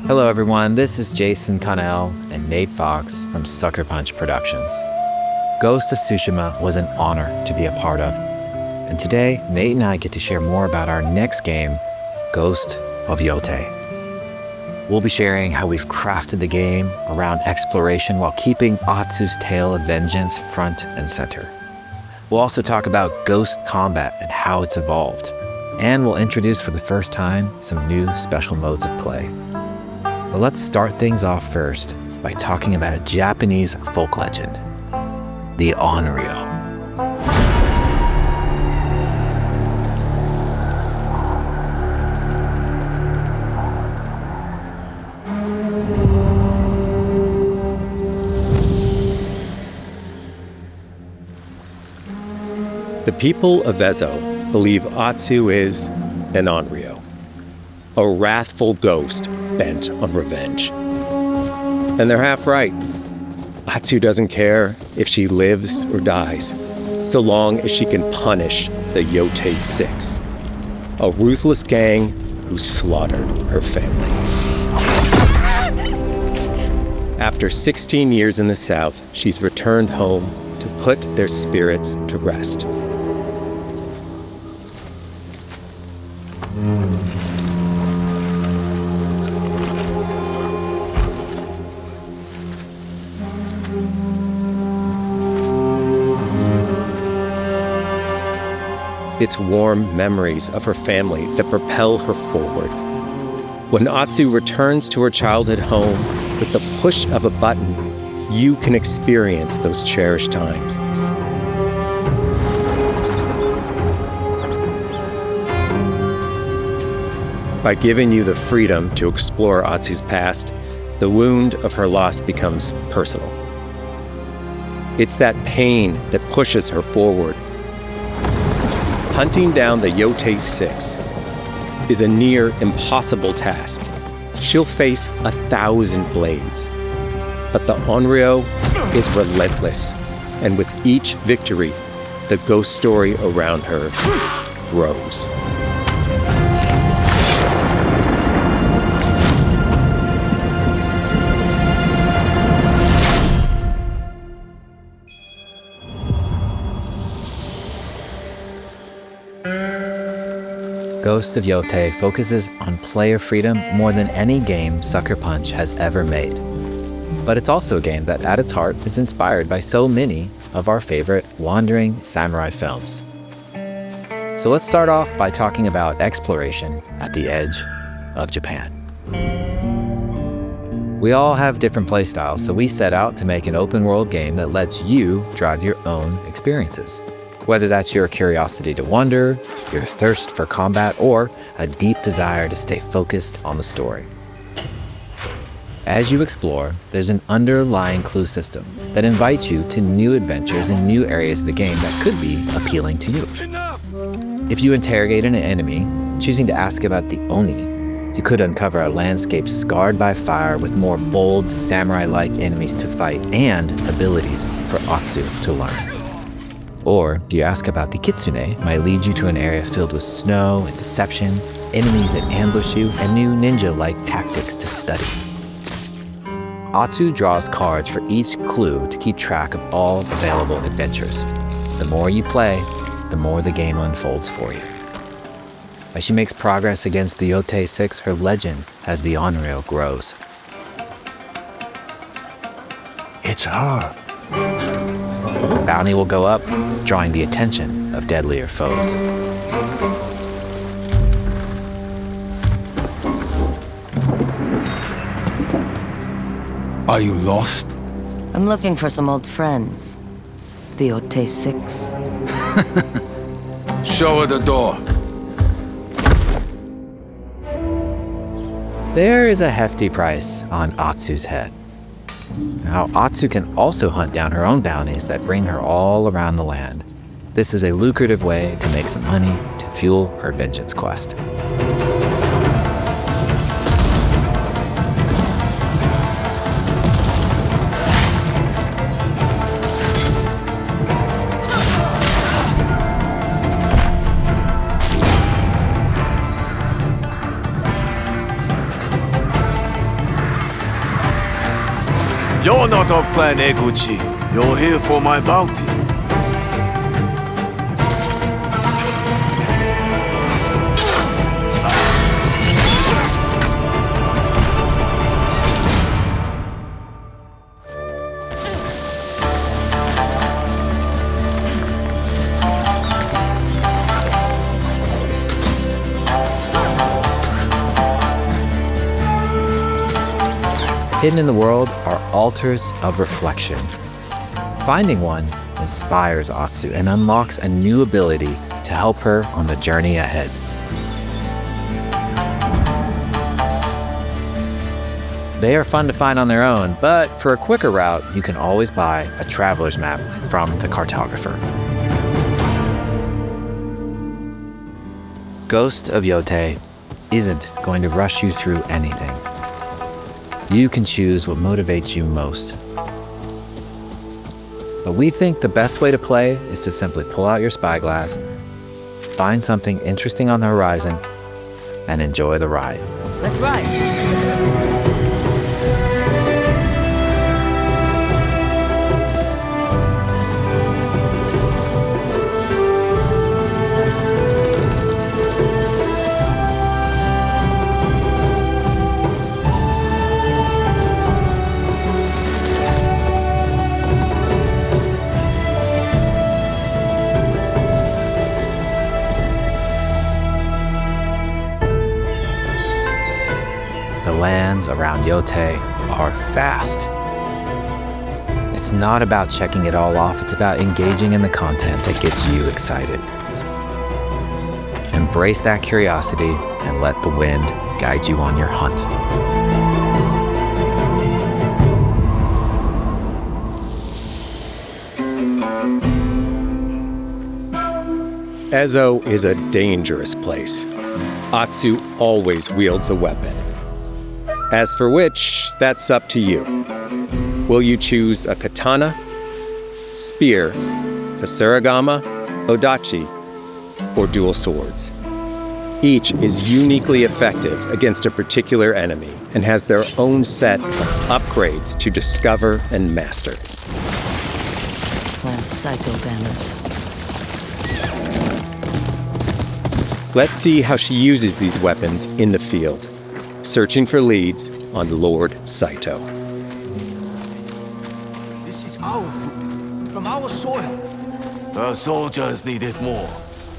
Hello everyone, this is Jason Connell and Nate Fox from Sucker Punch Productions. Ghost of Tsushima was an honor to be a part of. And today, Nate and I get to share more about our next game, Ghost of Yōtei. We'll be sharing how we've crafted the game around exploration while keeping Atsu's tale of vengeance front and center. We'll also talk about ghost combat and how it's evolved. And we'll introduce for the first time some new special modes of play. But let's start things off first by talking about a Japanese folk legend, the Onryo. The people of Ezo believe Atsu is an Onryo, a wrathful ghost bent on revenge. And they're half right. Atsu doesn't care if she lives or dies, so long as she can punish the Yōtei 6, a ruthless gang who slaughtered her family. After 16 years in the South, she's returned home to put their spirits to rest. It's warm memories of her family that propel her forward. When Atsu returns to her childhood home, with the push of a button, you can experience those cherished times. By giving you the freedom to explore Atsu's past, the wound of her loss becomes personal. It's that pain that pushes her forward. Hunting down the Yōtei 6 is a near impossible task. She'll face 1,000 blades. But the Onryo is relentless, and with each victory, the ghost story around her grows. Ghost of Yōtei focuses on player freedom more than any game Sucker Punch has ever made. But it's also a game that at its heart is inspired by so many of our favorite wandering samurai films. So let's start off by talking about exploration at the edge of Japan. We all have different playstyles, so we set out to make an open world game that lets you drive your own experiences. Whether that's your curiosity to wonder, your thirst for combat, or a deep desire to stay focused on the story. As you explore, there's an underlying clue system that invites you to new adventures in new areas of the game that could be appealing to you. If you interrogate an enemy, choosing to ask about the Oni, you could uncover a landscape scarred by fire with more bold, samurai-like enemies to fight and abilities for Atsu to learn. Or, if you ask about the Kitsune, might lead you to an area filled with snow and deception, enemies that ambush you, and new ninja-like tactics to study. Atsu draws cards for each clue to keep track of all available adventures. The more you play, the more the game unfolds for you. As she makes progress against the Yōtei 6, her legend as the Onryo grows. It's her. Bounty will go up, drawing the attention of deadlier foes. Are you lost? I'm looking for some old friends. The Yōtei 6. Show her the door. There is a hefty price on Atsu's head. Now, Atsu can also hunt down her own bounties that bring her all around the land. This is a lucrative way to make some money to fuel her vengeance quest. You're not of Clan Eguchi. You're here for my bounty. Hidden in the world are altars of reflection. Finding one inspires Atsu and unlocks a new ability to help her on the journey ahead. They are fun to find on their own, but for a quicker route, you can always buy a traveler's map from the cartographer. Ghost of Yōtei isn't going to rush you through anything. You can choose what motivates you most. But we think the best way to play is to simply pull out your spyglass, find something interesting on the horizon, and enjoy the ride. Let's ride. The lands around Yōtei are fast. It's not about checking it all off, it's about engaging in the content that gets you excited. Embrace that curiosity and let the wind guide you on your hunt. Ezo is a dangerous place. Atsu always wields a weapon. As for which, that's up to you. Will you choose a katana, spear, kasuragama, odachi, or dual swords? Each is uniquely effective against a particular enemy and has their own set of upgrades to discover and master. Plant psycho banners. Let's see how she uses these weapons in the field, searching for leads on Lord Saito. This is our food, from our soil. The soldiers need it more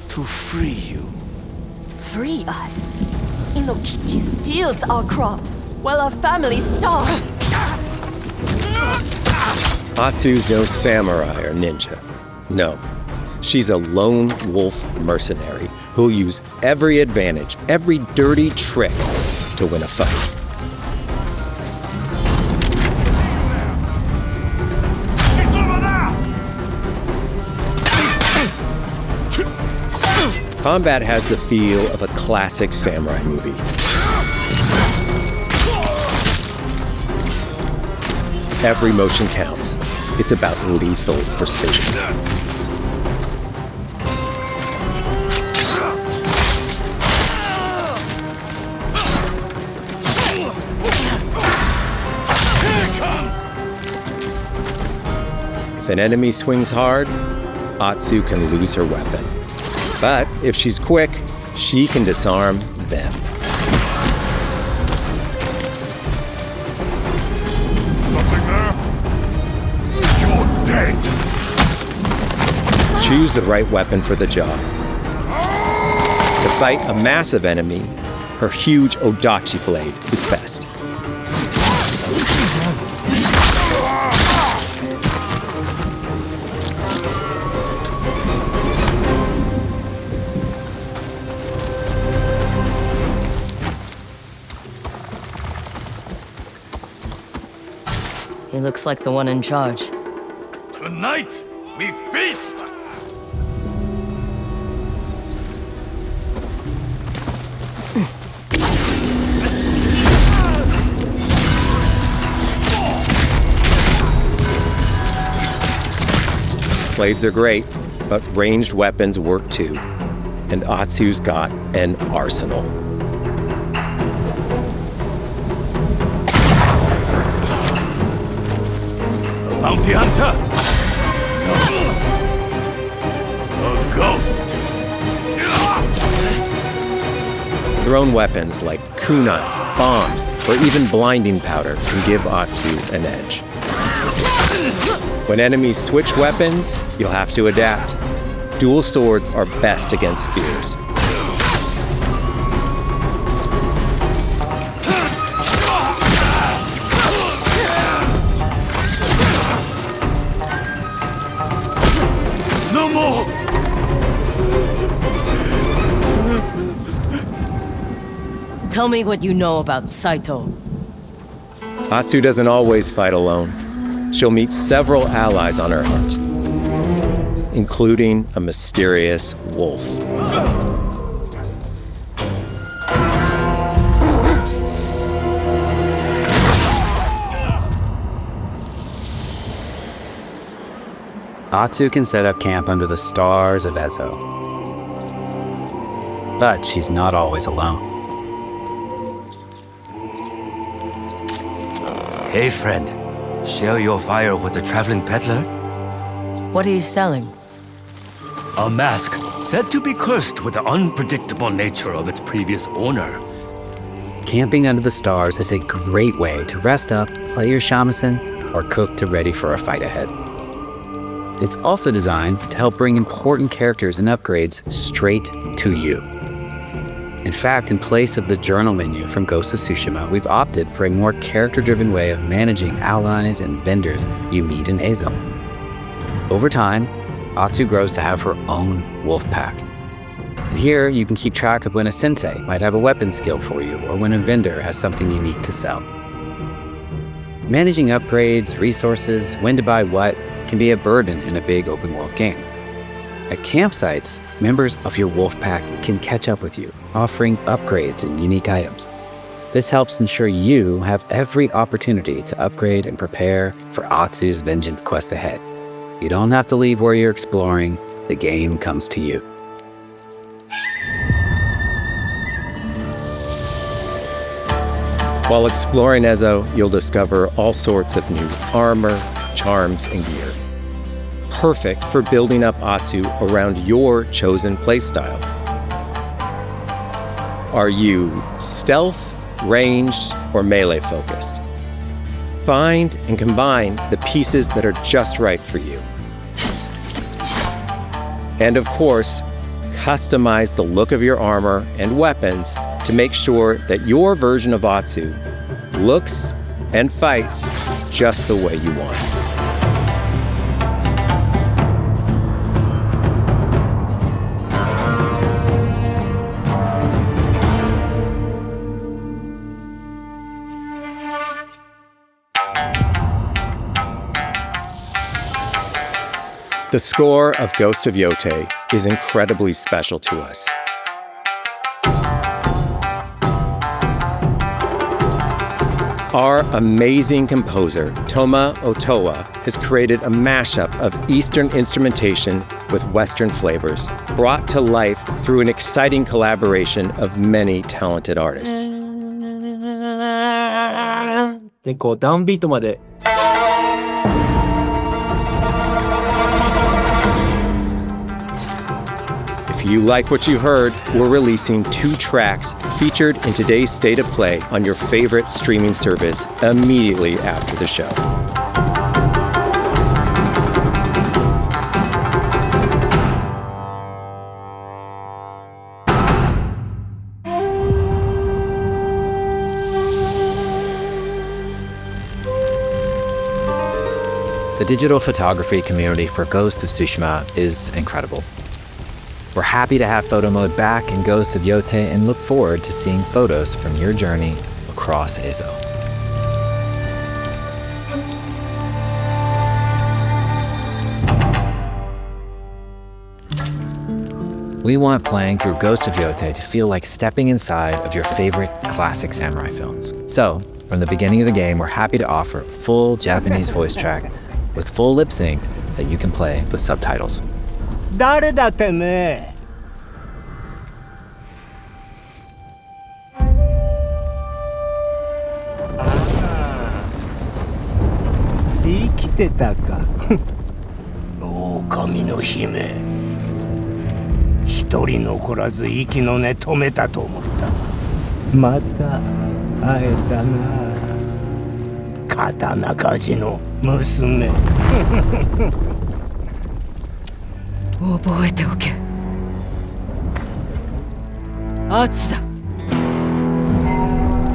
to free you. Free us? Inokichi steals our crops, while our families starve. Atsu's no samurai or ninja. No, she's a lone wolf mercenary who'll use every advantage, every dirty trick to win a fight. Combat has the feel of a classic samurai movie. Every motion counts. It's about lethal precision. If an enemy swings hard, Atsu can lose her weapon. But if she's quick, she can disarm them. Nothing there? You're dead! Choose the right weapon for the job. To fight a massive enemy, her huge odachi blade is best. He looks like the one in charge. Tonight, we feast! Blades are great, but ranged weapons work too. And Atsu's got an arsenal. bounty hunter? A ghost. Thrown weapons like kunai, bombs, or even blinding powder can give Atsu an edge. When enemies switch weapons, you'll have to adapt. Dual swords are best against spears. No more! Tell me what you know about Saito. Atsu doesn't always fight alone. She'll meet several allies on her hunt, including a mysterious wolf. Atsu can set up camp under the stars of Ezo. But she's not always alone. Hey friend, share your fire with the traveling peddler? What are you selling? A mask said to be cursed with the unpredictable nature of its previous owner. Camping under the stars is a great way to rest up, play your shamisen, or cook to ready for a fight ahead. It's also designed to help bring important characters and upgrades straight to you. In fact, in place of the journal menu from Ghost of Tsushima, we've opted for a more character-driven way of managing allies and vendors you meet in Ezo. Over time, Atsu grows to have her own wolf pack. And here, you can keep track of when a sensei might have a weapon skill for you, or when a vendor has something unique to sell. Managing upgrades, resources, when to buy what, can be a burden in a big open-world game. At campsites, members of your wolf pack can catch up with you, offering upgrades and unique items. This helps ensure you have every opportunity to upgrade and prepare for Atsu's vengeance quest ahead. You don't have to leave where you're exploring, the game comes to you. While exploring Ezo, you'll discover all sorts of new armor, charms, and gear. Perfect for building up Atsu around your chosen playstyle. Are you stealth, ranged, or melee focused? Find and combine the pieces that are just right for you. And of course, customize the look of your armor and weapons to make sure that your version of Atsu looks and fights just the way you want. The score of Ghost of Yōtei is incredibly special to us. Our amazing composer, Toma Otoa, has created a mashup of Eastern instrumentation with Western flavors, brought to life through an exciting collaboration of many talented artists. でこうダウンビートまで If you like what you heard, we're releasing 2 tracks featured in today's State of Play on your favorite streaming service immediately after the show. The digital photography community for Ghost of Tsushima is incredible. We're happy to have photo mode back in Ghost of Yōtei and look forward to seeing photos from your journey across Ezo. We want playing through Ghost of Yōtei to feel like stepping inside of your favorite classic samurai films. So, from the beginning of the game, we're happy to offer a full Japanese voice track with full lip sync that you can play with subtitles. 誰だてめえ生きてたか。狼の姫。一人残らず息の根止めたと思った。また会えたな。刀鍛冶の娘。覚えておけ。アツだ。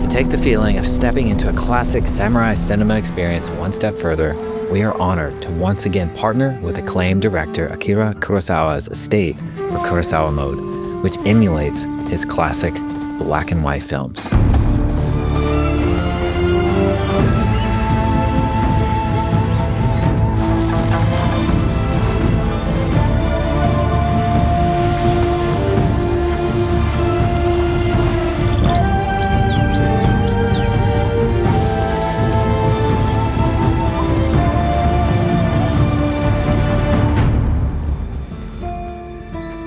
To take the feeling of stepping into a classic samurai cinema experience one step further, we are honored to once again partner with acclaimed director Akira Kurosawa's estate for Kurosawa Mode, which emulates his classic black and white films.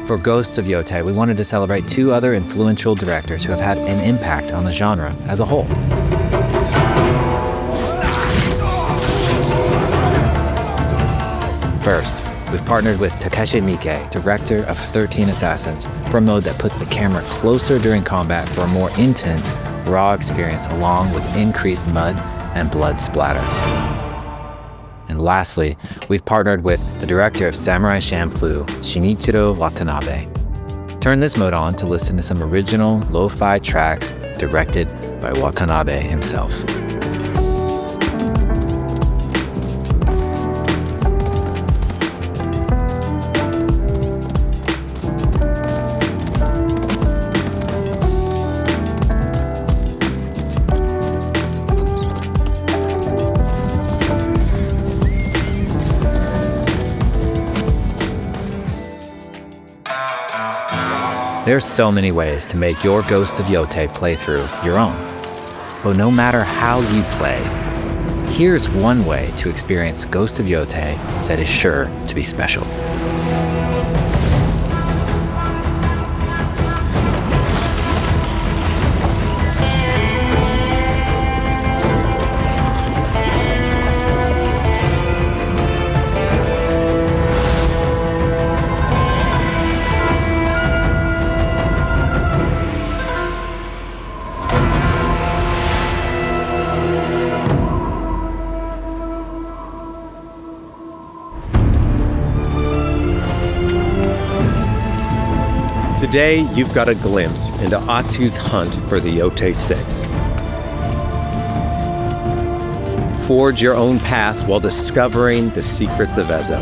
For Ghost of Yōtei, we wanted to celebrate two other influential directors who have had an impact on the genre as a whole. First, we've partnered with Takeshi Miike, director of 13 Assassins, for a mode that puts the camera closer during combat for a more intense, raw experience along with increased mud and blood splatter. And lastly, we've partnered with the director of Samurai Champloo, Shinichiro Watanabe. Turn this mode on to listen to some original lo-fi tracks directed by Watanabe himself. There are so many ways to make your Ghost of Yōtei playthrough your own. But no matter how you play, here's one way to experience Ghost of Yōtei that is sure to be special. Today, you've got a glimpse into Atsu's hunt for the Yōtei 6. Forge your own path while discovering the secrets of Ezo.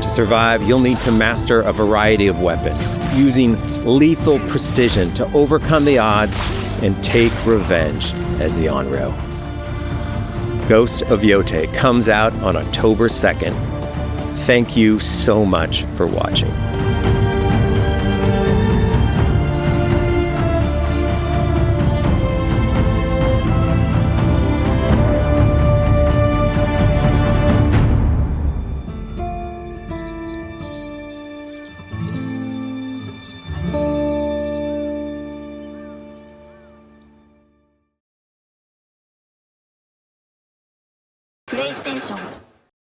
To survive, you'll need to master a variety of weapons, using lethal precision to overcome the odds and take revenge as the Onryo. Ghost of Yōtei comes out on October 2nd. Thank you so much for watching. PlayStation